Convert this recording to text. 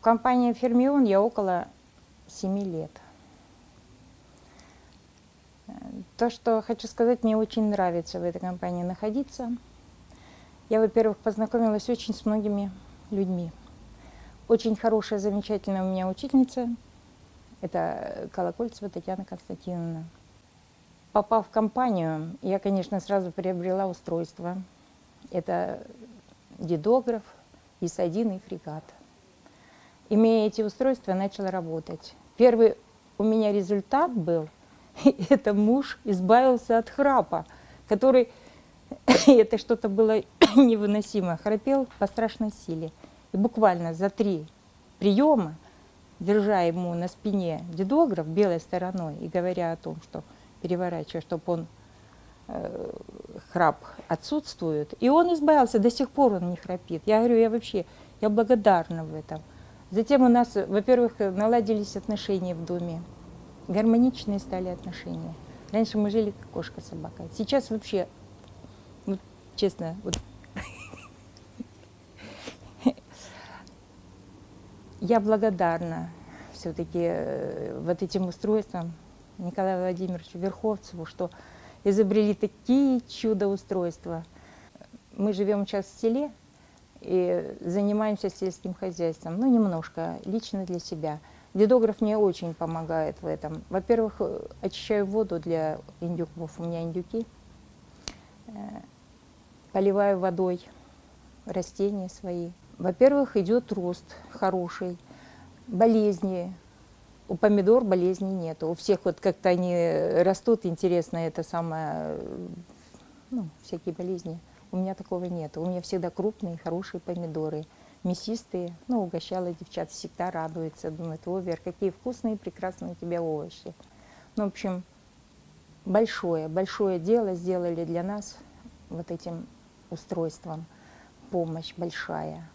компании «Фермион» я около 7 лет. То, что хочу сказать, мне очень нравится в этой компании находиться. Я, во-первых, познакомилась очень с многими людьми. Очень хорошая, замечательная у меня учительница. Это Колокольцева Татьяна Константиновна. Попав в компанию, я, конечно, сразу приобрела устройство. Это дидограф, ИС-1 и фрегат. Имея эти устройства, начала работать. Первый у меня результат был, это муж избавился от храпа, который, это что-то было невыносимо, храпел по страшной силе. И буквально за 3 приема, держа ему на спине дидограф белой стороной и говоря о том, что переворачивая, чтобы он храп отсутствует, и он избавился, до сих пор он не храпит. Я говорю, я благодарна в этом. Затем у нас, во-первых, наладились отношения в доме, гармоничные стали отношения. Раньше мы жили как кошка-собака. Сейчас вообще, вот, честно, вот, я благодарна все-таки вот этим устройствам Николаю Владимировичу Верховцеву, что изобрели такие чудо-устройства. Мы живем сейчас в селе и занимаемся сельским хозяйством, ну, немножко, лично для себя. Дидограф мне очень помогает в этом. Во-первых, очищаю воду для индюков, у меня индюки. Поливаю водой растения свои. Во-первых, идет рост хороший, болезни. У помидор болезней нет. У всех вот как-то они растут, интересно, это самое, ну, всякие болезни. У меня такого нет. У меня всегда крупные, хорошие помидоры, мясистые. Ну, угощала девчат, всегда радуются. Думают, о, Вер, какие вкусные, прекрасные у тебя овощи. Ну, в общем, большое дело сделали для нас вот этим устройством. Помощь большая.